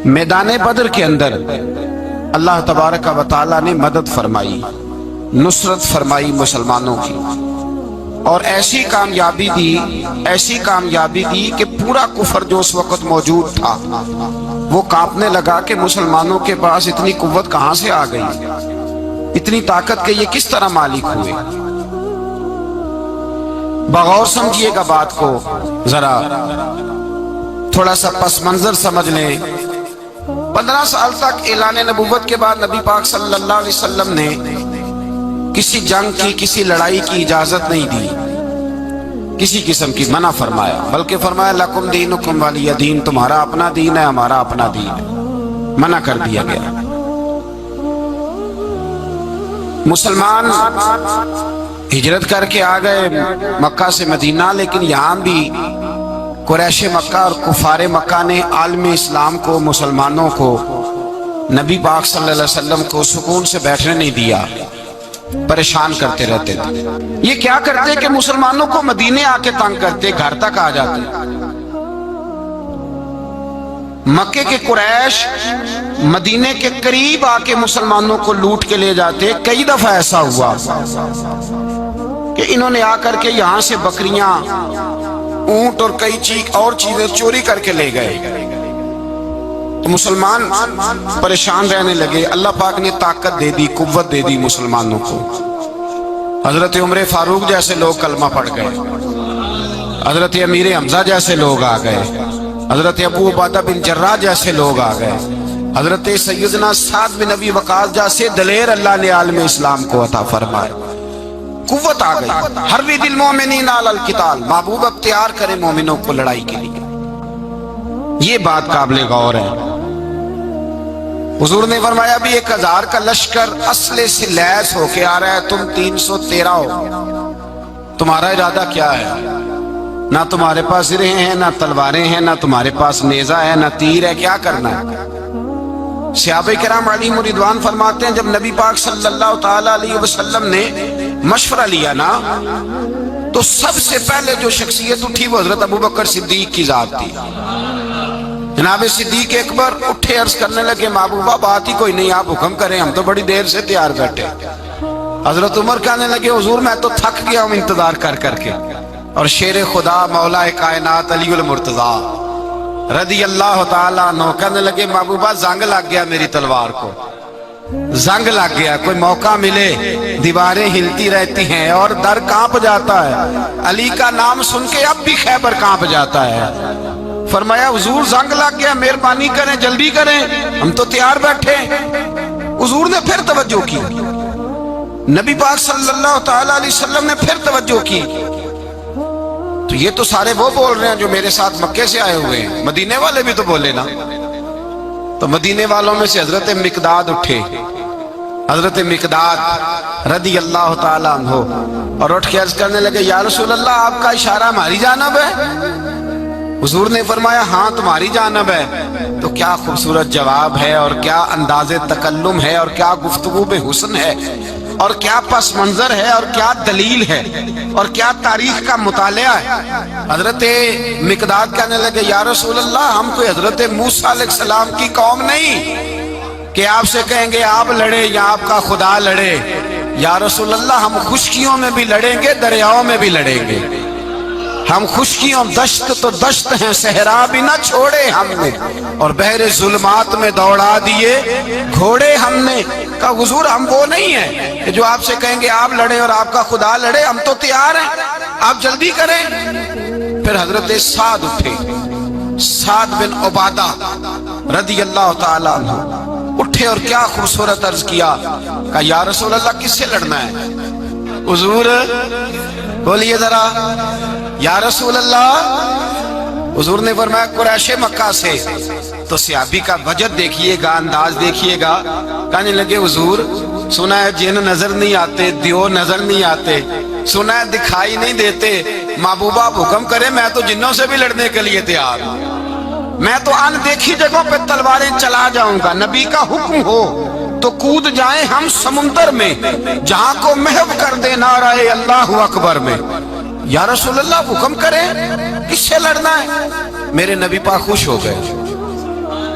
میدان بدر کے اندر اللہ تبارک و تعالی نے مدد فرمائی، نصرت فرمائی مسلمانوں کی، اور ایسی کامیابی دی کہ پورا کفر جو اس وقت موجود تھا وہ کانپنے لگا کہ مسلمانوں کے پاس اتنی قوت کہاں سے آ گئی، اتنی طاقت کے یہ کس طرح مالک ہوئے۔ بغور سمجھیے گا بات کو، ذرا تھوڑا سا پس منظر سمجھ لیں۔ 15 سال تک اعلان نبوت کے بعد نبی پاک صلی اللہ علیہ وسلم نے کسی جنگ کی، کسی لڑائی کی اجازت نہیں دی، کسی قسم کی منع فرمایا، بلکہ فرمایا لکم دینکم ولی دین، تمہارا اپنا دین ہے، ہمارا اپنا دین ہے، منع کر دیا گیا۔ مسلمان ہجرت کر کے آ گئے مکہ سے مدینہ، لیکن یہاں بھی قریش مکہ اور کفار مکہ نے عالم اسلام کو، مسلمانوں کو، نبی پاک صلی اللہ علیہ وسلم کو سکون سے بیٹھنے نہیں دیا، پریشان کرتے رہتے تھے۔ یہ کیا کرتے کہ مسلمانوں کو مدینے آ کے تنگ کرتے، گھر تک آ جاتے۔ مکے کے قریش مدینے کے قریب آ کے مسلمانوں کو لوٹ کے لے جاتے۔ کئی دفعہ ایسا ہوا کہ انہوں نے آ کر کے یہاں سے بکریاں، اونٹ اور کئی اور چیزیں چوری کر کے لے گئے۔ تو مسلمان پریشان رہنے لگے۔ اللہ پاک نے طاقت دے دی، قوت دے دی مسلمانوں کو۔ حضرت عمر فاروق جیسے لوگ کلمہ پڑھ گئے، حضرت امیر حمزہ جیسے لوگ آ گئے، حضرت ابو عبیدہ بن جراح جیسے لوگ آ گئے، حضرت سیدنا سعد بن ابی وقاص جیسے دلیر اللہ نے عالم اسلام کو عطا فرمائے۔ قوت آ گئی۔ حربد المومنین علی القتال، محبوب اختیار کرے مومنوں کو لڑائی کے لیے۔ یہ بات قابل غور ہے۔ حضور نے فرمایا بھی 1000 کا لشکر اسلحے سے لیس ہو کے آ رہا ہے، تم 313 ہو، تمہارا ارادہ کیا ہے؟ نہ تمہارے پاس سریں ہیں، نہ تلواریں ہیں، نہ تمہارے پاس نیزہ ہے، نہ تیر ہے، کیا کرنا ہے؟ صحابہ کرام علیہم رضوان فرماتے ہیں جب نبی پاک صلی اللہ تعالی علیہ وسلم نے مشورہ لیا نا، تو سب سے پہلے جو شخصیت اٹھی وہ حضرت ابوبکر صدیق کی ذات تھی۔ جناب صدیق اکبر اٹھے، عرض کرنے لگے محبوبہ بات ہی کوئی نہیں، آپ حکم کریں، ہم تو بڑی دیر سے تیار بیٹھے۔ حضرت عمر کہنے لگے حضور میں تو تھک گیا ہوں انتظار کر کر کے۔ اور شیر خدا مولا کائنات علی المرتضیٰ رضی اللہ تعالیٰ عنہ کہنے لگے محبوبہ زنگ لگ گیا میری تلوار کو، زنگ لگ گیا، کوئی موقع ملے دیواریں ہلتی رہتی ہیں اور در کانپ جاتا ہے۔ علی کا نام سن کے اب بھی خیبر کانپ جاتا ہے۔ فرمایا حضور زنگ لگ گیا، مہربانی کریں، جلدی کریں، ہم تو تیار بیٹھے۔ حضور نے پھر توجہ کی، نبی پاک صلی اللہ تعالی علیہ وسلم نے پھر توجہ کی۔ تو یہ تو سارے وہ بول رہے ہیں جو میرے ساتھ مکے سے آئے ہوئے ہیں، مدینے والے بھی تو بولے نا۔ تو مدینے والوں میں سے حضرت مقداد اٹھے، حضرت مقداد رضی اللہ تعالیٰ عنہ، اور اٹھ کے عرض کرنے لگے یا رسول اللہ آپ کا اشارہ ہماری جانب ہے؟ حضور نے فرمایا ہاں تمہاری جانب ہے۔ تو کیا خوبصورت جواب ہے، اور کیا انداز تکلم ہے، اور کیا گفتگو بے حسن ہے، اور کیا پس منظر ہے، اور کیا دلیل ہے، اور کیا تاریخ کا مطالعہ ہے۔ حضرت مقداد کہنے لگے یا رسول اللہ ہم کوئی حضرت موسیٰ علیہ السلام کی قوم نہیں کہ آپ سے کہیں گے آپ لڑے یا آپ کا خدا لڑے۔ یا رسول اللہ ہم خشکیوں میں بھی لڑیں گے، دریاؤں میں بھی لڑیں گے، ہم خشکیوں دشت تو دشت ہیں، صحرا بھی نہ چھوڑے ہم نے، اور بحر ظلمات میں دوڑا دیے گھوڑے ہم نے۔ کہا حضور ہم وہ نہیں ہیں کہ جو آپ سے کہیں گے آپ لڑیں اور آپ کا خدا لڑے، ہم تو تیار ہیں، آپ جلدی کریں۔ پھر حضرت سعد اٹھے، سعد بن عبادہ رضی اللہ تعالیٰ عنہ اٹھے، اور کیا خوبصورت عرض کیا، کہا یا رسول اللہ کس سے لڑنا ہے؟ حضور بولیے ذرا یا رسول اللہ۔ حضور نے فرمایا قریش مکہ سے۔ تو صحابی کا وجد دیکھیے گا، انداز دیکھیے گا، کہنے لگے حضور سنا ہے جن نظر نہیں آتے، دیو نظر نہیں آتے، سنا ہے دکھائی نہیں دیتے، محبوبہ آپ حکم کرے میں تو جنوں سے بھی لڑنے کے لیے تیار ہوں، میں تو ان دیکھی جگہوں پہ تلواریں چلا جاؤں گا، نبی کا حکم ہو تو کود جائیں ہم سمندر میں، جہاں کو محو کر دے نعرہ اللہ اکبر میں۔ یا رسول اللہ حکم کریں کس سے لڑنا ہے؟ میرے نبی پاک خوش ہو گئے،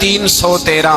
313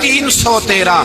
313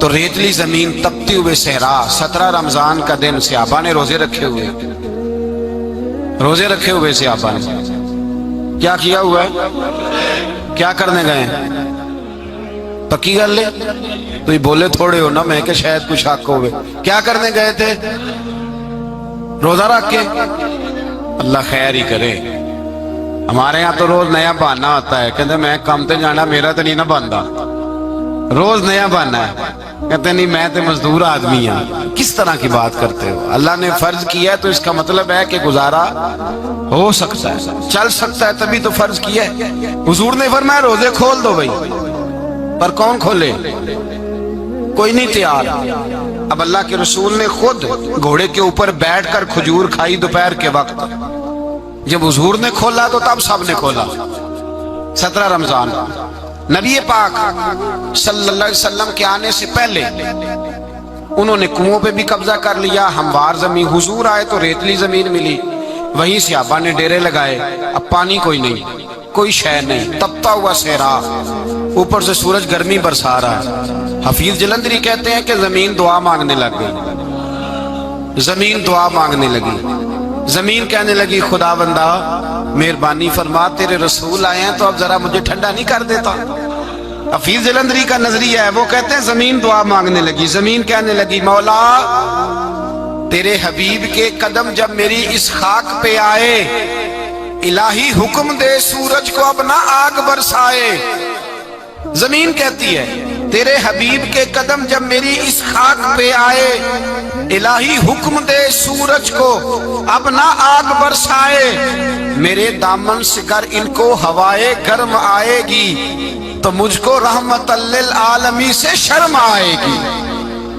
تو ریتلی زمین، تپتی ہوئے صحرا، 17 رمضان کا دن صحابہ نے روزے رکھے ہوئے صحابہ نے کیا کیا ہوا ہے؟ کیا کرنے گئے ہیں؟ پکی گل لے تو یہ بولے تھوڑے ہو نا، میں کہ شاید کچھ حق ہوئے. کیا کرنے گئے تھے؟ روزہ رکھ کے. اللہ خیر ہی کرے. ہمارے ہاں تو روز نیا بہانہ آتا ہے، کہتے میں کام تے جانا، میرا تو نہیں نہ بنتا. روز نیا بہانہ ہے، کہتے نہیں میں تو مزدور آدمی ہوں. کس طرح کی بات کرتے ہو؟ اللہ نے فرض کیا ہے تو اس کا مطلب ہے کہ گزارا ہو سکتا ہے، چل سکتا ہے، تبھی تو فرض کیا ہے. حضور نے فرمایا روزے کھول دو بھائی، پر کون کھولے؟ کوئی نہیں تیار. اب اللہ کے رسول نے خود گھوڑے کے اوپر بیٹھ کر کھجور کھائی دوپہر کے وقت. جب حضور نے کھولا تو تب سب نے کھولا. 17 رمضان نبی پاک صلی اللہ علیہ وسلم کے آنے سے پہلے انہوں نے کنووں پہ بھی قبضہ کر لیا، ہموار زمین. حضور آئے تو ریتلی زمین ملی، وہیں صحابہ نے ڈیرے لگائے. اب پانی کوئی نہیں، کوئی شے نہیں، تپتا ہوا صحرا، اوپر سے سورج گرمی برسا رہا ہے. حفیظ جلندری کہتے ہیں کہ زمین دعا مانگنے لگ گئی. زمین دعا مانگنے لگی. زمین کہنے لگی خدا بندہ مہربانی فرما، تیرے رسول آئے ہیں تو اب ذرا مجھے ٹھنڈا نہیں کر دیتا. حفیظ جلندری کا نظریہ ہے، وہ کہتے ہیں زمین دعا مانگنے لگی. زمین کہنے لگی مولا تیرے حبیب کے قدم جب میری اس خاک پہ آئے، الہی حکم دے سورج کو اب نہ آگ برسائے. زمین کہتی ہے تیرے حبیب کے قدم جب میری اس خاک پہ آئے، الہی حکم دے سورج کو اب نہ آگ برسائے. میرے دامن سے گر ان کو ہوائے گرم آئے گی تو مجھ کو رحمت للعالمین سے شرم آئے گی.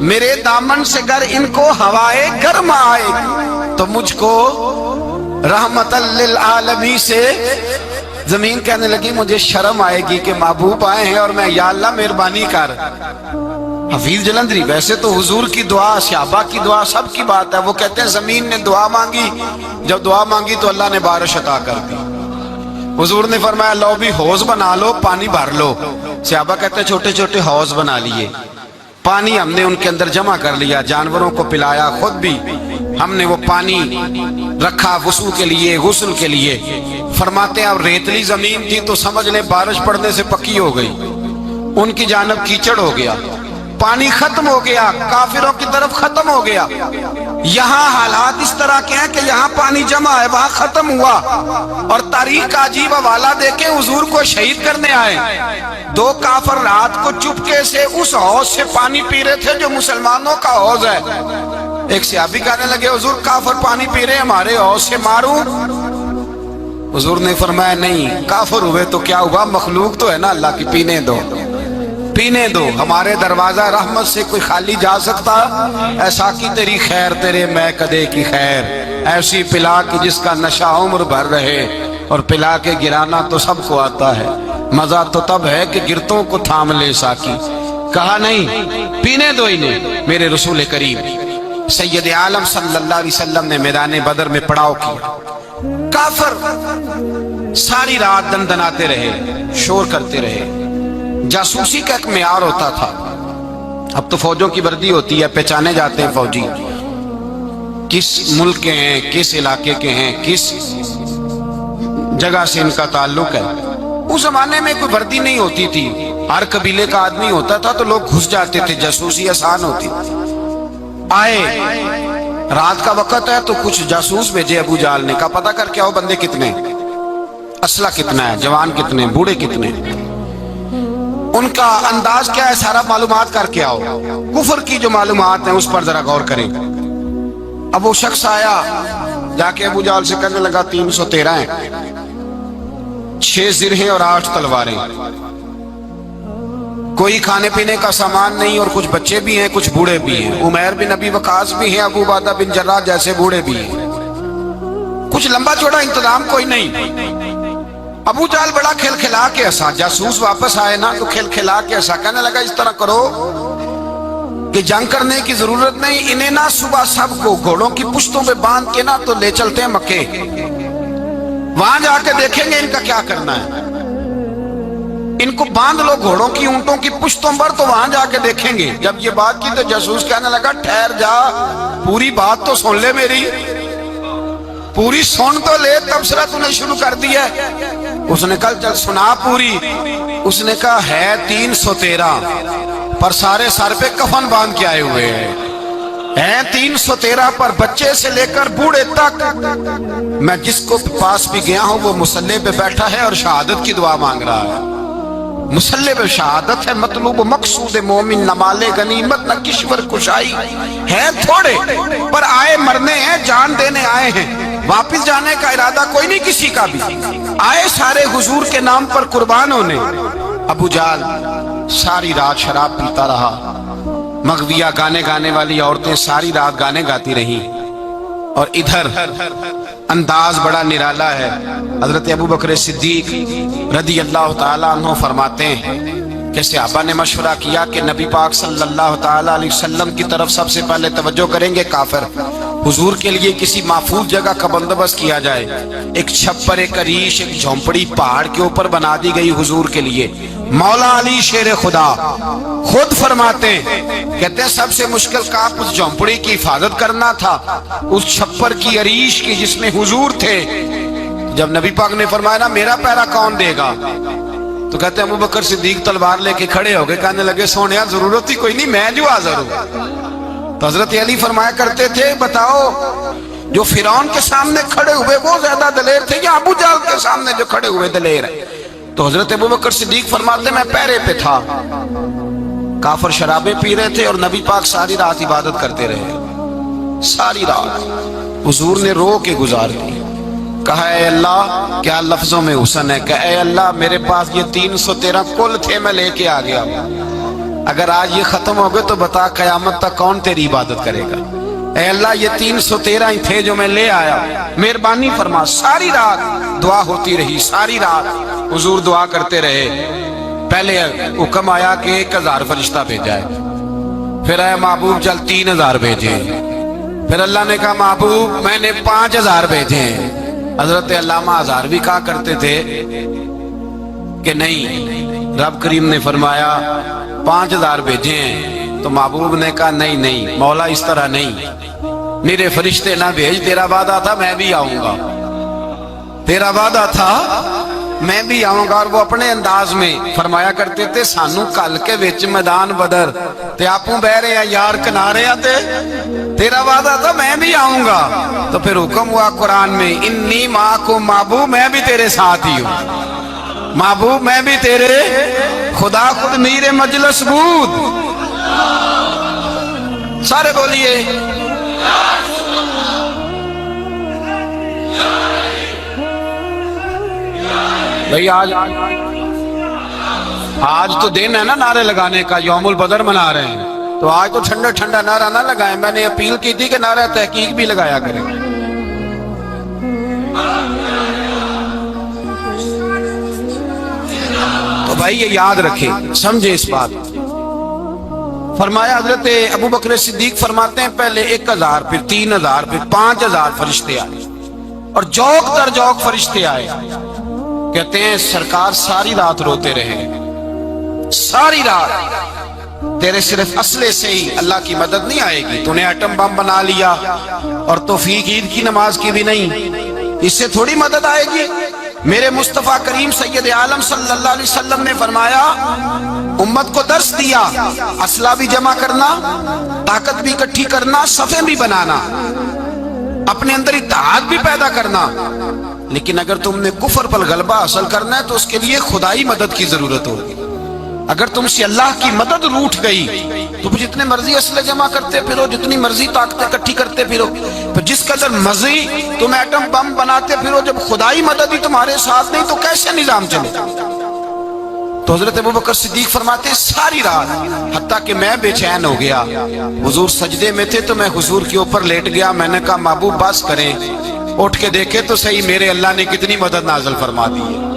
میرے دامن سے گر ان کو ہوائے گرم آئے گی تو مجھ کو رحمت للعالمین سے. زمین کہنے لگی مجھے شرم آئے گی کہ محبوب آئے ہیں اور میں یا اللہ مہربانی کر. حفیظ جلندری ویسے تو حضور کی دعا، صحابہ کی دعا، سب کی بات ہے. وہ کہتے ہیں زمین نے دعا مانگی، جب دعا مانگی تو اللہ نے بارش عطا کر دی. حضور نے فرمایا لو بھی حوض بنا لو، پانی بھر لو. صحابہ کہتے ہیں چھوٹے چھوٹے حوض بنا لیے، پانی ہم نے ان کے اندر جمع کر لیا، جانوروں کو پلایا، خود بھی ہم نے وہ پانی رکھا وضو کے لیے، غسل کے لیے. فرماتے ہیں اب ریتلی زمین تھی تو سمجھ لیں بارش پڑنے سے پکی ہو گئی. ان کی جانب کیچڑ ہو گیا، پانی ختم ہو گیا، کافروں کی طرف ختم ہو گیا. یہاں حالات اس طرح کے ہیں کہ یہاں پانی جمع ہے، وہاں ختم ہوا. اور تاریخ کا عجیب حوالہ دیکھیں، حضور کو شہید کرنے آئے 2 کافر رات کو چپکے سے اس حوض سے پانی پی رہے تھے جو مسلمانوں کا حوض ہے. ایک صحابی کہنے لگے حضور کافر پانی پی رہے ہیں، ہمارے حوض سے ماروں؟ حضور نے فرمایا نہیں، کافر ہوئے تو کیا ہوا، مخلوق تو ہے نا اللہ کی، پینے دو پینے دو. ہمارے دروازہ رحمت سے کوئی خالی جا سکتا؟ ایسا کی تیری خیر تیرے میں کدے کی خیر، ایسی پلا کی جس کا نشہ عمر بھر رہے، اور پلا کے گرانا تو سب کو آتا ہے، مزہ تو تب ہے کہ گرتوں کو تھام لے ساکی. کہا نہیں، پینے دو انہیں. میرے رسول کریم سید عالم صلی اللہ علیہ وسلم نے میدان بدر میں پڑاؤ کیا. کافر ساری رات دندناتے رہے، شور کرتے رہے. جاسوسی کا ایک معیار ہوتا تھا. اب تو فوجوں کی وردی ہوتی ہے، پہچانے جاتے ہیں فوجی کس ملک کے ہیں، کس علاقے کے ہیں، کس جگہ سے ان کا تعلق ہے. اس زمانے میں کوئی وردی نہیں ہوتی تھی، ہر قبیلے کا آدمی ہوتا تھا تو لوگ گھس جاتے تھے، جاسوسی آسان ہوتی تھی. آئے رات کا وقت ہے تو کچھ جاسوس بھیجے ابو جہل نے، کہا پتہ کر کے آؤ بندے کتنے، اسلحہ کتنا ہے، جوان کتنے، بوڑھے کتنے، ان کا انداز کیا ہے، سارا معلومات کر کے آؤ. کفر کی جو معلومات ہیں اس پر ذرا غور کریں. اب وہ شخص آیا، جا کے ابو جہل سے کہنے لگا 313 ہیں، 6 زرہیں اور 8 تلواریں، کوئی کھانے پینے کا سامان نہیں، اور کچھ بچے بھی ہیں، کچھ بوڑھے بھی ہیں، عمیر بن ابی وقاص بھی ہیں، ابو عبیدہ بن جراح جیسے بوڑھے بھی ہیں، کچھ لمبا چوڑا انتظام کوئی نہیں. ابو جہل بڑا کھل کھلا کے ہنسا. جاسوس واپس آئے نا تو کھل کھلا کے ہنسا، کہنے لگا اس طرح کرو کہ جنگ کرنے کی ضرورت نہیں، انہیں نا صبح سب کو گھوڑوں کی پشتوں پہ باندھ کے نا تو لے چلتے ہیں مکے، وہاں جا کے دیکھیں گے ان کا کیا کرنا ہے. ان کو باندھ لو گھوڑوں کی اونٹوں کی پشتوں پر تو وہاں جا کے دیکھیں گے۔ جب یہ بات کی تو جاسوس کہنے لگا ٹھہر جا، پوری بات تو سن لے، میری پوری سن تو لے، تبصرہ تو نے شروع کر دیا ہے۔ اس نے کہا چل سنا پوری۔ اس نے کہا ہے 313 پر سارے سر پہ کفن باندھ کے آئے ہوئے ہیں 313 پر بچے سے لے کر بوڑھے تک۔ میں جس کو پاس بھی گیا ہوں وہ مصلی پہ بیٹھا ہے اور شہادت کی دعا مانگ رہا ہے۔ مصلی پہ شہادت ہے، مطلوب مقصود مومن نہ مال غنیمت نہ کشور کشائی ہے، تھوڑے پر آئے مرنے ہیں، جان دینے آئے ہیں، واپس جانے کا ارادہ کوئی نہیں کسی کا بھی، آئے سارے حضور کے نام پر قربان ہونے۔ ابو جہل ساری رات شراب پیتا رہا، مغویہ گانے گانے والی عورتیں ساری رات گانے گاتی رہیں، اور ادھر انداز بڑا نرالا ہے۔ حضرت ابو بکر صدیق رضی اللہ تعالیٰ عنہ فرماتے ہیں کہ صحابہ نے مشورہ کیا کہ نبی پاک صلی اللہ تعالیٰ علیہ وسلم کی طرف سب سے پہلے توجہ کریں گے کافر، حضور کے لیے کسی محفوظ جگہ کا بندوبست کیا جائے، ایک چھپر، ایک عریش، ایک جھونپڑی پہاڑ کے اوپر بنا دی گئی حضور کے لیے۔ مولا علی شیر خدا خود فرماتے ہیں، کہتے ہیں سب سے مشکل کام اس جھونپڑی کی حفاظت کرنا تھا، اس چھپر کی، عریش کی جس میں حضور تھے۔ جب نبی پاک نے فرمایا نا میرا پیرا کون دے گا، تو کہتے ہیں ابو بکر صدیق تلوار لے کے کھڑے ہو گئے، کہنے لگے سونیا ضرورت ہی کوئی نہیں، میں جو حاضر ہوں۔ تو حضرت علی فرمایا کرتے تھے بتاؤ جو فرعون کے سامنے کھڑے ہوئے وہ زیادہ دلیر تھے یا ابو جہل کے سامنے جو کھڑے ہوئے دلیر ہیں؟ تو حضرت ابو بکر صدیق فرماتے میں پہرے پہ تھا، کافر شرابیں پی رہے تھے اور نبی پاک ساری رات عبادت کرتے رہے، ساری رات حضور نے رو کے گزار دی۔ کہا اے اللہ، کیا لفظوں میں حسن ہے، کہ اے اللہ میرے پاس یہ 313 کل تھے میں لے کے آ گیا، اگر آج یہ ختم ہو گئے تو بتا قیامت تک کون تیری عبادت کرے گا؟ اے اللہ یہ 313 ہی تھے جو میں لے آیا، مہربانی فرما۔ ساری رات دعا ہوتی رہی، ساری رات حضور دعا کرتے رہے۔ پہلے حکم آیا کہ 1000 فرشتہ بھیجا ہے، پھر اے محبوب چل 3000 بھیجے، پھر اللہ نے کہا محبوب میں نے 5000 بھیجے۔ حضرت علامہ ہزار بھی کہا کرتے تھے کہ نہیں، رب کریم نے فرمایا 5000 بھیجے ہیں، تو محبوب نے کہا نہیں مولا اس طرح نہیں، میرے فرشتے نہ بھیج، تیرا وعدہ تھا میں بھی آؤں گا، تیرا وعدہ تھا میں بھی آؤں گا۔ اور وہ اپنے انداز میں فرمایا کرتے تھے سانو کل کے وچ میدان بدر تے آپوں بہ رہے ہیں یار کنارے تے تیرا وعدہ تھا میں بھی آؤں گا۔ تو پھر حکم ہوا قرآن میں انی معکم، محبوب میں بھی تیرے ساتھ ہی ہوں، محبوب میں بھی تیرے، خدا خود میر مجلس بود۔ سارے بولیے بھئی آج تو دن ہے نا نعرے لگانے کا، یوم البدر منا رہے ہیں، تو آج تو ٹھنڈا ٹھنڈا نعرہ نہ لگائیں، میں نے اپیل کی تھی کہ نعرہ تحقیق بھی لگایا کریں۔ تو بھائی یہ یاد رکھیں، سمجھے اس بات۔ فرمایا حضرت ابو بکر صدیق فرماتے ہیں پہلے 1000 پھر 3000 پھر 5000 فرشتے آئے، اور جوک در جوک فرشتے آئے۔ کہتے ہیں سرکار ساری رات روتے رہے، ساری رات، تیرے صرف اسلحے سے ہی اللہ کی مدد نہیں آئے گی، تو نے ایٹم بم بنا لیا اور توفیق عید کی نماز کی بھی نہیں، اس سے تھوڑی مدد آئے گی۔ میرے مصطفیٰ کریم سید عالم صلی اللہ علیہ وسلم نے فرمایا، امت کو درس دیا، اسلحہ بھی جمع کرنا، طاقت بھی اکٹھی کرنا، صفیں بھی بنانا، اپنے اندر اتحاد بھی پیدا کرنا، لیکن اگر تم نے کفر پر غلبہ حاصل کرنا ہے تو اس کے لیے خدائی مدد کی ضرورت ہوگی۔ اگر تم سے اللہ کی مدد روٹ گئی تو جتنے مرضی اسلحے جمع کرتے پھرو، جتنی مرضی طاقتیں اکٹھی کرتے پھرو، پھر جس قدر مرضی تم ایٹم بم بناتے پھرو، جب خدائی مدد ہی تمہارے ساتھ نہیں تو کیسے نظام چلے؟ تو حضرت ابو بکر صدیق فرماتے ساری رات، حتیٰ کہ میں بے چین ہو گیا، حضور سجدے میں تھے تو میں حضور کے اوپر لیٹ گیا، میں نے کہا محبوب بس کریں، اٹھ کے دیکھے تو صحیح میرے اللہ نے کتنی مدد نازل فرما دی ہے۔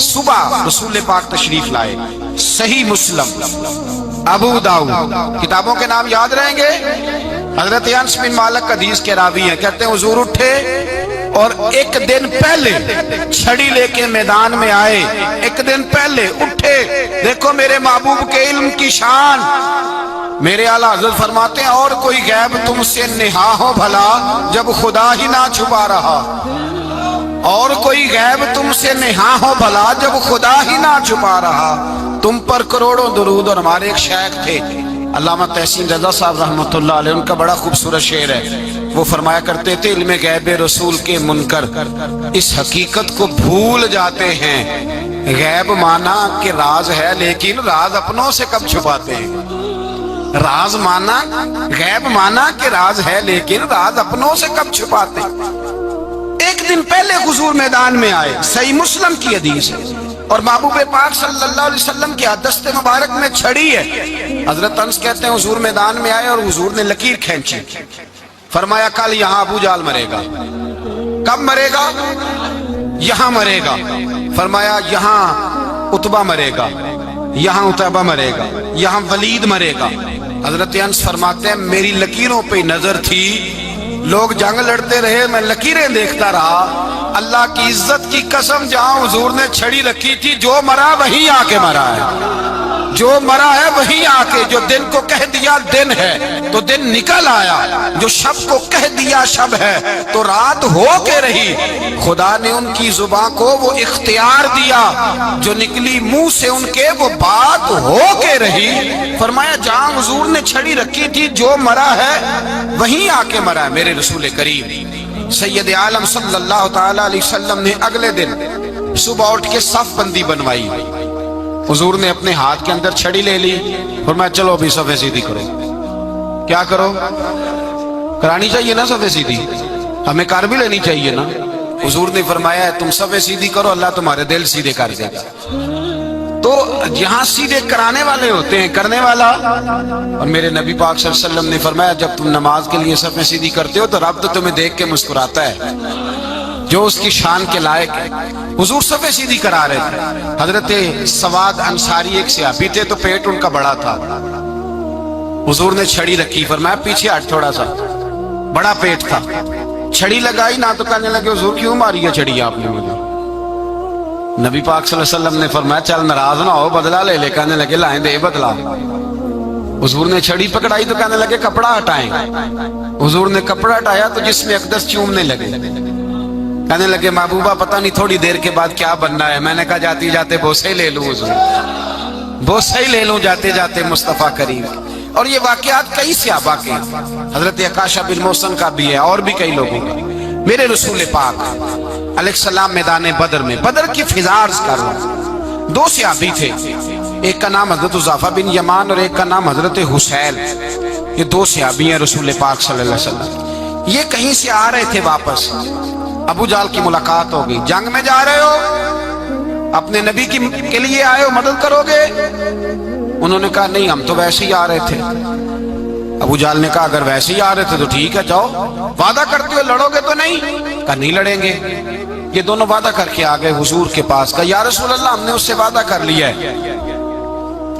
صبح رسول پاک تشریف لائے، صحیح مسلم، ابو داؤد، کتابوں کے نام یاد رہیں گے۔ حضرت انس بن مالک حدیث کے راوی ہیں، کہتے ہیں حضور اٹھے اور ایک دن پہلے چھڑی لے کے میدان میں آئے، ایک دن پہلے اٹھے۔ دیکھو میرے محبوب کے علم کی شان۔ میرے اعلیٰ حضرت فرماتے ہیں اور کوئی غیب تم سے نہا ہو بھلا جب خدا ہی نہ چھپا رہا، اور کوئی غیب تم سے نہا ہو بھلا جب خدا ہی نہ چھپا رہا۔ تم پر کروڑوں درود۔ اور ہمارے ایک شیخ تھے علامہ تحسین رضا صاحب رحمۃ اللہ علیہ، ان کا بڑا خوبصورت شعر ہے، وہ فرمایا کرتے تھے علم غیب رسول کے منکر اس حقیقت کو بھول جاتے ہیں، غیب مانا کہ راز ہے لیکن راز اپنوں سے کب چھپاتے ہیں۔ راز مانا، غیب مانا کہ راز ہے لیکن راز اپنوں سے کب چھپاتے ہیں۔ ایک دن پہلے حضور میدان میں آئے، صحیح مسلم کی حدیث ہے، اور محبوب پاک صلی اللہ علیہ وسلم کی دست مبارک میں چھڑی ہے۔ حضرت انس کہتے ہیں حضور میدان میں آئے اور حضور نے لکیر کھینچی، فرمایا کل یہاں ابو جہل مرے گا۔ کب مرے گا؟ یہاں مرے گا۔ فرمایا یہاں عتبہ مرے گا، یہاں عتبہ مرے گا، یہاں ولید مرے گا۔ حضرت انس فرماتے ہیں میری لکیروں پہ نظر تھی، لوگ جنگ لڑتے رہے، میں لکیریں دیکھتا رہا۔ اللہ کی عزت کی قسم جہاں حضور نے چھڑی رکھی تھی، جو مرا وہیں آ کے مرا ہے، جو مرا ہے وہیں آ کے۔ جو دن کو کہہ دیا دن ہے تو دن نکل آیا، جو شب کو کہہ دیا شب ہے تو رات ہو کے رہی۔ خدا نے ان کی زبان کو وہ اختیار دیا، جو نکلی منہ سے ان کے وہ بات ہو کے رہی۔ فرمایا جہاں حضور نے چھڑی رکھی تھی، جو مرا ہے وہیں آ کے مرا ہے میرے رسول کریم سید عالم صلی اللہ تعالی علیہ وسلم نے اگلے دن صبح اٹھ کے صف بندی بنوائی۔ حضور نے اپنے ہاتھ کے اندر چھڑی لے لی، فرمایا چلو ابھی صفے سیدھی کرو۔ کیا کرو؟ کرانی چاہیے نا صفے سیدھی، ہمیں کر بھی لینی چاہیے نا۔ حضور نے فرمایا تم صفے سیدھی کرو، اللہ تمہارے دل سیدھے کر دے گا۔ تو یہاں سیدھے کرانے والے ہوتے ہیں، کرنے والا۔ اور میرے نبی پاک صلی اللہ علیہ وسلم نے فرمایا جب تم نماز کے لیے صفیں سیدھی کرتے ہو تو رب تو تمہیں دیکھ کے مسکراتا ہے، جو اس کی شان کے لائق ہے۔ حضور صفیں سیدھی کرا رہے تھے۔ حضرت سواد انصاری ایک صحابی تھے، تو پیٹ ان کا بڑا تھا۔ حضور نے چھڑی رکھی، فرمایا پیچھے ہٹ تھوڑا سا، بڑا پیٹ تھا۔ چھڑی لگائی نہ تو کہنے لگے حضور کیوں ماری ہے چھڑی آپ نے مجھے۔ نبی پاک صلی اللہ علیہ وسلم نے فرمایا چل ناراض نہ ہو، بدلہ لے لے۔ کہنے لگے لائیں دے بدلہ۔ حضور نے چھڑی پکڑائی تو کہنے لگے کپڑا ہٹائیں۔ حضور نے کپڑا ہٹایا تو جس میں اقدس چومنے لگے۔ کہنے لگے محبوبہ پتہ نہیں تھوڑی دیر کے بعد کیا بننا ہے۔ میں نے کہا جاتی جاتے بوسے ہی لے لوں حضور، بوسے ہی لے لوں جاتے جاتے مصطفیٰ کریم۔ اور یہ واقعات کئی صحابہ کے، حضرت عکاشہ بن محصن کا بھی ہے اور بھی کئی لوگوں کا۔ میرے رسول پاک علیہ السلام میدان بدر میں، بدر کی فضا عرض کر رہا ہوں، دو صحابی تھے، ایک کا نام حضرت حذیفہ بن یمان اور ایک کا نام حضرت حسیل۔ یہ دو صحابی ہیں رسول پاک صلی اللہ علیہ وسلم۔ یہ کہیں سے آ رہے تھے واپس، ابو جہل کی ملاقات ہو گئی۔ جنگ میں جا رہے ہو، اپنے نبی کے لیے آئے ہو، مدد کرو گے؟ انہوں نے کہا نہیں ہم تو ویسے ہی آ رہے تھے۔ ابو جہل نے کہا اگر ویسے ہی آ رہے تھے تو ٹھیک ہے جاؤ، وعدہ کرتے ہو لڑو گے تو نہیں؟ کہا نہیں لڑیں گے۔ یہ دونوں وعدہ کر کے آ گئے حضور کے پاس، کہا یا رسول اللہ ہم نے اس سے وعدہ کر لیا ہے،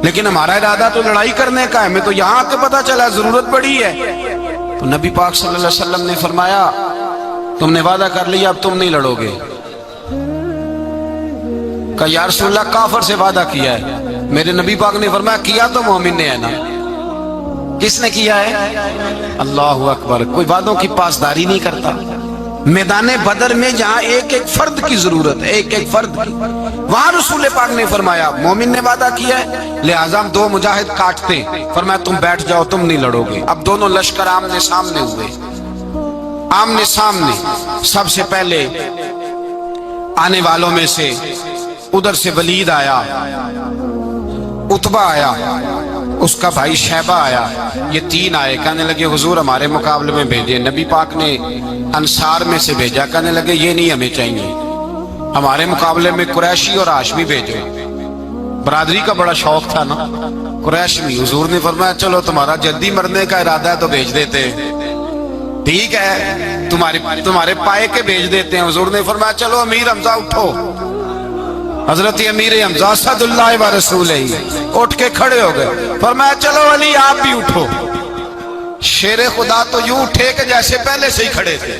لیکن ہمارا ارادہ تو لڑائی کرنے کا ہے، ہمیں تو یہاں کے پتہ چلا ضرورت پڑی ہے۔ تو نبی پاک صلی اللہ علیہ وسلم نے فرمایا تم نے وعدہ کر لیا اب تم نہیں لڑو گے۔ کہا یا رسول اللہ کافر سے وعدہ کیا ہے۔ میرے نبی پاک نے فرمایا کیا تو مومن نے ہے نا۔ کس نے کیا ہے؟ اللہ اکبر۔ کوئی وعدوں کی پاسداری نہیں کرتا۔ میدان بدر میں جہاں ایک ایک فرد کی ضرورت ہے، ایک ایک فرد کی، وہاں رسول پاک نے فرمایا مومن نے وعدہ کیا ہے لہٰذا ہم دو مجاہد کاٹتے، فرمایا تم بیٹھ جاؤ تم نہیں لڑو گے۔ اب دونوں لشکر آمنے سامنے ہوئے، آمنے سامنے۔ سب سے پہلے آنے والوں میں سے ادھر سے ولید آیا، عتبہ آیا، اس کا بھائی شیبہ آیا، یہ تین آئے۔ کہنے لگے حضور ہمارے مقابلے میں بھیجے۔ نبی پاک نے انصار میں سے بھیجا، کہنے لگے یہ نہیں ہمیں چاہیے، ہمارے مقابلے میں قریشی اور ہاشمی بھیجو۔ برادری کا بڑا شوق تھا نا قریشی۔ حضور نے فرمایا چلو تمہارا جلدی مرنے کا ارادہ ہے تو بھیج دیتے، ٹھیک ہے تمہارے پائے کے بھیج دیتے ہیں۔ حضور نے فرمایا چلو امیر حمزہ اٹھو۔ حضرت امیر حمزہ اسد اللہ و رسولہ اٹھ کے کھڑے ہو گئے، فرمایا چلو علی آپ بھی اٹھو۔ شیر خدا تو یوں اٹھے کہ جیسے پہلے سے ہی کھڑے تھے۔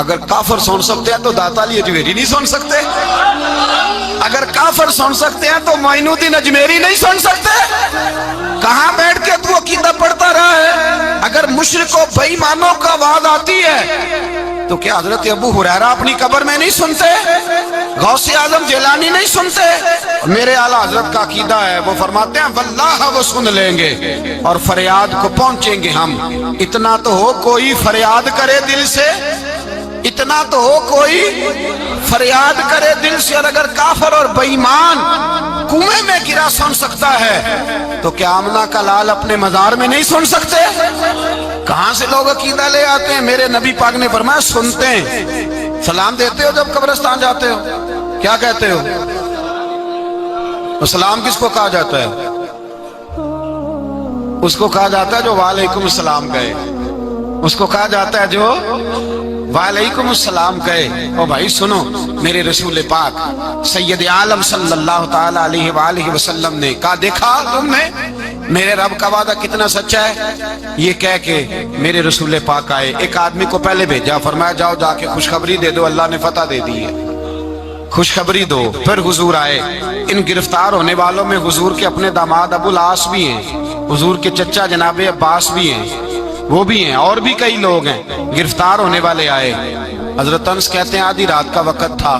اگر کافر سن سکتے ہیں تو داتا علی اجمیری نہیں سن سکتے؟ اگر کافر سن سکتے ہیں تو معین الدین اجمیری نہیں سن سکتے؟ کہاں بیٹھ کے تو عقیدہ پڑھتا رہا ہے؟ اگر مشرکوں بے ایمانوں کا آواز آتی ہے تو کیا حضرت ابو ہریرہ اپنی قبر میں نہیں سنتے؟ غوث اعظم جیلانی نہیں سنتے؟ میرے اعلیٰ حضرت کا عقیدہ ہے، وہ فرماتے ہیں واللہ وہ سن لیں گے اور فریاد کو پہنچیں گے ہم. اتنا تو ہو کوئی فریاد کرے دل سے، اتنا تو ہو کوئی فریاد کرے دل سے. اور اگر کافر اور بے ایمان کنویں میں گرا سن سکتا ہے تو کیا آمنہ کا لال اپنے مزار میں نہیں سن سکتے؟ کہاں سے لوگ عقیدہ لے آتے ہیں؟ میرے نبی پاک نے فرمایا سنتے ہیں. سلام دیتے ہو جب قبرستان جاتے ہو؟ کیا کہتے ہو؟ سلام کس کو کہا جاتا ہے؟ اس کو کہا جاتا ہے جو وعلیکم السلام کہے. اس کو کہا جاتا ہے جو وعلیکم السلام کہے. او بھائی سنو، میرے رسول پاک سید عالم صلی اللہ تعالی علیہ وآلہ وسلم نے کہا دیکھا تم نے میرے رب کا وعدہ کتنا سچا ہے؟ یہ کہہ کے میرے رسول پاک آئے، ایک آدمی کو پہلے بھیجا، فرمایا جاؤ جا کے خوشخبری دے دو، اللہ نے فتح دے دی ہے، خوشخبری دو. پھر حضور آئے. ان گرفتار ہونے والوں میں حضور کے اپنے داماد ابو العاص بھی ہیں، حضور کے چچا جناب عباس بھی ہیں، وہ بھی ہیں، اور بھی کئی لوگ ہیں. گرفتار ہونے والے آئے. حضرت انس کہتے ہیں آدھی رات کا وقت تھا.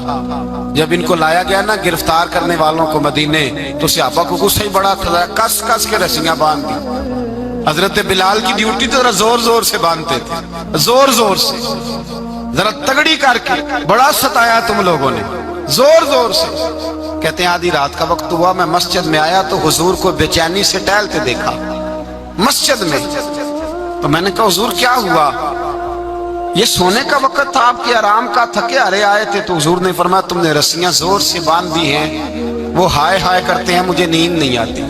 جب ان کو لایا گیا نا گرفتار کرنے والوں کو مدینے، تو صحابہ کو غصہ ہی بڑا تھا، کس کس کے رسیاں باندھ دی. حضرت بلال کی ڈیوٹی تو ذرا زور زور سے باندھتے تھے، زور زور سے، ذرا تگڑی کر کے. بڑا ستایا تم لوگوں نے، زور زور سے. کہتے ہیں آدھی رات کا وقت ہوا، میں مسجد میں آیا تو حضور کو بے چینی سے ٹہلتے دیکھا مسجد میں. تو میں نے کہا حضور کیا ہوا؟ یہ سونے کا وقت تھا، آپ کے آرام کا، تھکے ہارے آئے تھے. تو حضور نے فرمایا تم نے رسیاں زور سے باندھ دی ہیں، وہ ہائے ہائے کرتے ہیں، مجھے نیند نہیں آتی.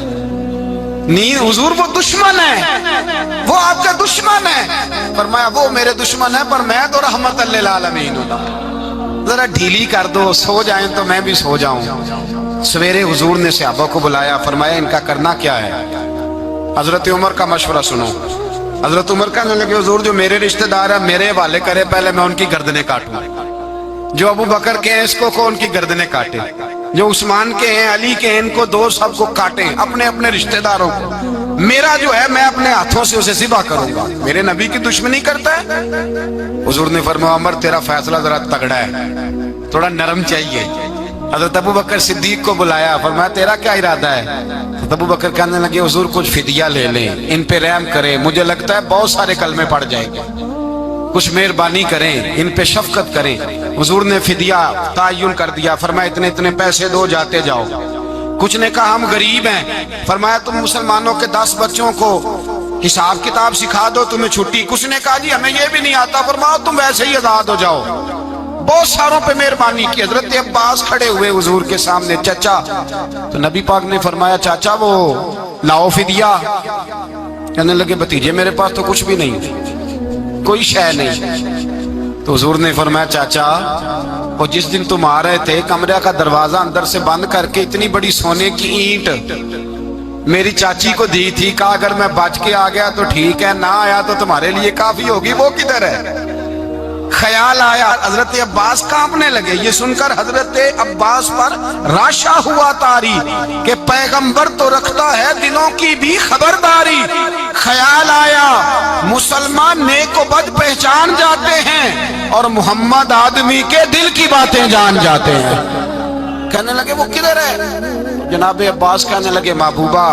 نیند حضور وہ دشمن ہے، وہ آپ کا دشمن ہے. فرمایا وہ میرے دشمن ہے پر میں تو رحمت للعالمین ہوں، ذرا ڈھیلی کر دو، سو جائیں تو میں بھی سو جاؤں. سویرے حضور نے صحابہ کو بلایا، فرمایا ان کا کرنا کیا ہے؟ حضرت عمر کا مشورہ سنو. حضرت عمر کہنے لگے حضور جو میرے رشتہ دار ہیں میرے حوالے کرے، پہلے میں ان کی گردنیں کاٹوں. جو ابو بکر کے ہیں اس کو ان کی گردنیں کاٹے، جو عثمان کے ہیں علی کے ہیں ان کو دو، سب کو کاٹیں، اپنے اپنے رشتہ داروں کو. میرا جو ہے میں اپنے ہاتھوں سے اسے ذبح کروں گا. میرے نبی کی دشمنی کرتا ہے. حضور نے فرمایا عمر تیرا فیصلہ ذرا تگڑا ہے، تھوڑا نرم چاہیے. حضرت ابو بکر صدیق کو بلایا، فرمایا تیرا کیا ارادہ ہے؟ حضرت ابو بکر کہنے لگے حضور کچھ فدیہ لے لیں، ان پہ رحم کریں، مجھے لگتا ہے بہت سارے کلمے پڑ جائیں گے، کچھ مہربانی کریں، ان پہ شفقت کریں. حضور نے فدیہ تعین کر دیا، فرمایا اتنے اتنے پیسے دو، جاتے جاؤ. کچھ نے کہا ہم غریب ہیں، فرمایا تم مسلمانوں کے 10 بچوں کو حساب کتاب سکھا دو، تمہیں چھٹی. کچھ نے کہا جی ہمیں یہ بھی نہیں آتا، فرمایا تم ویسے ہی آزاد ہو جاؤ. بہت ساروں پہ مہربانی کی. حضرت عباس کھڑے ہوئے حضور کے سامنے، چچا. تو نبی پاک نے فرمایا چاچا وہ لاؤ فدیہ. کہنے لگے بھتیجے میرے پاس تو کچھ بھی نہیں، کوئی شے نہیں. تو حضور نے فرمایا چاچا وہ جس دن تم آ رہے تھے کمرے کا دروازہ اندر سے بند کر کے اتنی بڑی سونے کی اینٹ میری چاچی کو دی تھی، کہا اگر میں بچ کے آ گیا تو ٹھیک ہے، نہ آیا تو تمہارے لیے کافی ہوگی. وہ کدھر ہے؟ خیال آیا. حضرت عباس کانپنے لگے. یہ سن کر حضرت عباس پر راشا ہوا طاری کہ پیغمبر تو رکھتا ہے دلوں کی بھی خبرداری. خیال آیا مسلمان نیک و بد پہچان جاتے ہیں اور محمد آدمی کے دل کی باتیں جان جاتے ہیں. کہنے لگے وہ کدھر ہے؟ جناب عباس کہنے لگے محبوبہ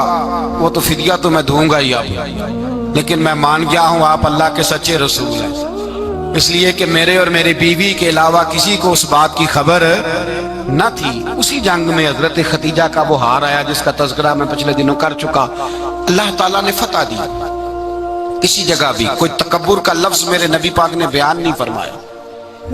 وہ تو فدیہ تو میں دوں گا ہی اب، لیکن میں مان گیا ہوں آپ اللہ کے سچے رسول ہیں، اس لیے کہ میرے اور میرے بیوی کے علاوہ کسی کو اس بات کی خبر نہ تھی. اسی جنگ میں حضرت ختیجہ کا وہ ہار آیا جس کا تذکرہ میں پچھلے دنوں کر چکا. اللہ تعالیٰ نے فتح دی. کسی جگہ بھی کوئی تکبر کا لفظ میرے نبی پاک نے بیان نہیں فرمایا.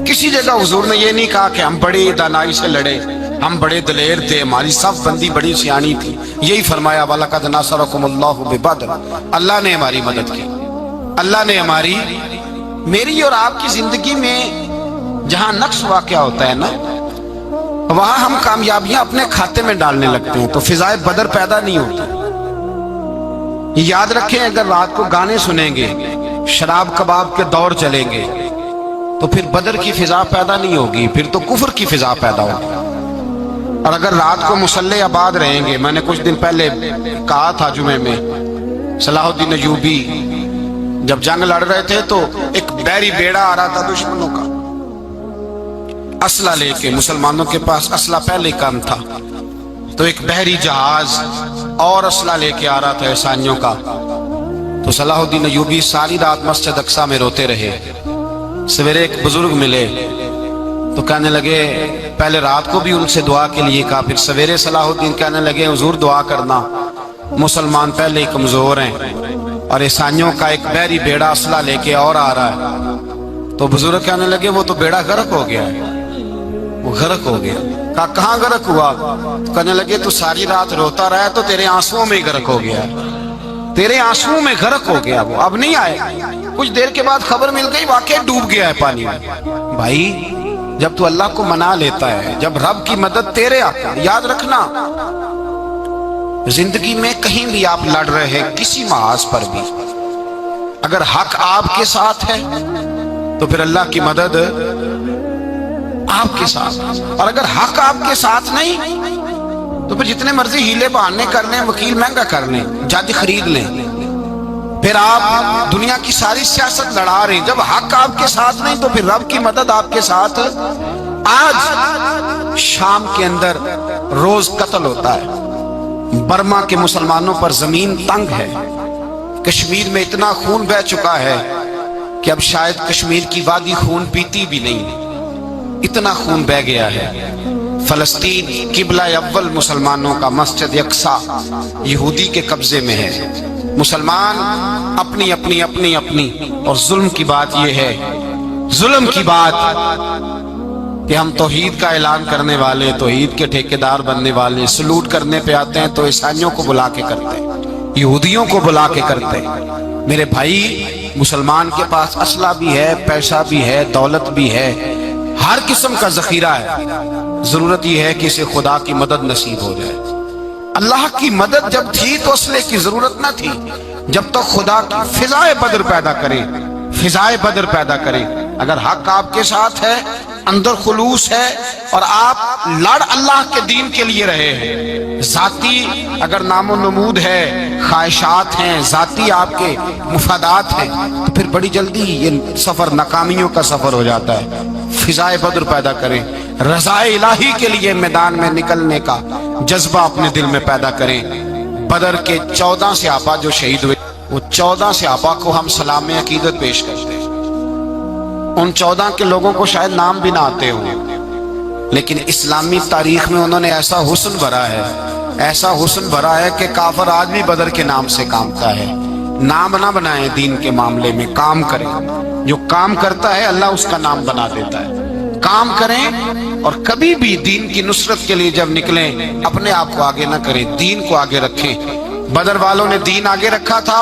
کسی جگہ حضور نے یہ نہیں کہا کہ ہم بڑی دانائی سے لڑے، ہم بڑے دلیر تھے، ہماری صف بندی بڑی سیانی تھی. یہی فرمایا وَلَقَدْ نَصَرَكُمُ اللَّهُ بِبَدْرٍ. اللہ نے ہماری مدد کی، اللہ نے ہماری. میری اور آپ کی زندگی میں جہاں نقص واقع ہوتا ہے نا وہاں ہم کامیابیاں اپنے کھاتے میں ڈالنے لگتے ہیں تو فضائے بدر پیدا نہیں ہوتی. یاد رکھیں اگر رات کو گانے سنیں گے، شراب کباب کے دور چلیں گے تو پھر بدر کی فضا پیدا نہیں ہوگی، پھر تو کفر کی فضا پیدا ہوگی۔ اور اگر رات کو مصلے آباد رہیں گے، میں نے کچھ دن پہلے کہا تھا جمعے میں، صلاح الدین ایوبی جب جنگ لڑ رہے تھے تو ایک بحری بیڑا آ رہا تھا دشمنوں کا اسلحہ لے کے، مسلمانوں کے پاس اسلحہ پہلے کم تھا، تو ایک بحری جہاز اور اسلحہ لے کے آ رہا تھا عیسائیوں کا۔ تو صلاح الدین ایوبی ساری رات مسجد اقصی میں روتے رہے۔ سویرے ایک بزرگ ملے تو کہنے لگے، پہلے رات کو بھی ان سے دعا کے لیے کہا، پھر سویرے صلاح الدین کہنے لگے حضور دعا کرنا، مسلمان پہلے ہی کمزور ہیں اور عیسائیوں کا ایک بحری بیڑا اسلحہ لے کے اور آ رہا ہے۔ تو بزرگ کہنے لگے وہ تو بیڑا غرق ہو گیا ہے، وہ غرق ہو گیا۔ کہا کہاں غرق ہوا؟ تو کہنے لگے تو ساری رات روتا رہا تو تیرے آنسوؤں میں ہی غرق ہو گیا، تیرے آنسوؤں میں غرق ہو گیا، وہ اب نہیں آئے۔ کچھ دیر کے بعد خبر مل گئی واقعی ڈوب گیا ہے پانی میں۔ بھائی جب تو اللہ کو منا لیتا ہے، جب رب کی مدد تیرے آتا ہے، یاد رکھنا زندگی میں کہیں بھی آپ لڑ رہے ہیں، کسی محاذ پر بھی، اگر حق آپ کے ساتھ ہے تو پھر اللہ کی مدد آپ کے ساتھ، اور اگر حق آپ کے ساتھ نہیں تو پھر جتنے مرضی ہیلے بہانے کر لیں، وکیل مہنگا کر لیں، جج خرید لیں، پھر آپ دنیا کی ساری سیاست لڑا رہے ہیں، جب حق آپ کے ساتھ نہیں تو پھر رب کی مدد آپ کے ساتھ۔ آج شام کے اندر روز قتل ہوتا ہے، برما کے مسلمانوں پر زمین تنگ ہے، کشمیر میں اتنا خون بہہ چکا ہے کہ اب شاید کشمیر کی وادی خون پیتی بھی نہیں، اتنا خون بہہ گیا ہے۔ فلسطین قبلہ اول مسلمانوں کا مسجد اقصی یہودی کے قبضے میں ہے، مسلمان اپنی اپنی اپنی اپنی، اور ظلم کی بات یہ ہے، ظلم کی بات کہ ہم توحید کا اعلان کرنے والے، توحید کے ٹھیکیدار بننے والے، سلوٹ کرنے پہ آتے ہیں تو عیسائیوں کو بلا کے کرتے ہیں، یہودیوں کو بلا کے کرتے ہیں۔ میرے بھائی مسلمان کے پاس اسلحہ بھی ہے، پیسہ بھی ہے، دولت بھی ہے، ہر قسم کا ذخیرہ ہے، ضرورت یہ ہے کہ اسے خدا کی مدد نصیب ہو جائے۔ اللہ کی مدد جب تھی تو اسلحے کی ضرورت نہ تھی، جب تک خدا کی فضائے بدر پیدا کرے، فضائے بدر پیدا کرے۔ اگر حق آپ کے ساتھ ہے، اندر خلوص ہے اور آپ لڑ اللہ کے دین کے لیے رہے ہیں، ذاتی اگر نام و نمود ہے، خواہشات ہیں، ذاتی آپ کے مفادات ہیں، تو پھر بڑی جلدی یہ سفر ناکامیوں کا سفر ہو جاتا ہے۔ فضائے بدر پیدا کریں، رضائے الہی کے لیے میدان میں نکلنے کا جذبہ اپنے دل میں پیدا کریں۔ بدر کے 14 صحابہ جو شہید ہوئے، وہ 14 صحابہ کو ہم سلام عقیدت پیش کرتے ہیں۔ ان 14 کے لوگوں کو شاید نام بھی نہ آتے ہوں، لیکن اسلامی تاریخ میں انہوں نے ایسا حسن بھرا ہے، ایسا حسن بھرا ہے کہ کافر آج بھی بدر کے نام سے کامتا ہے۔ نام نہ بنائیں دین کے معاملے میں، کام کریں، جو کام کرتا ہے اللہ اس کا نام بنا دیتا ہے۔ کام کریں اور کبھی بھی دین کی نصرت کے لیے جب نکلیں اپنے آپ کو آگے نہ کریں، دین کو آگے رکھیں۔ بدر والوں نے دین آگے رکھا تھا۔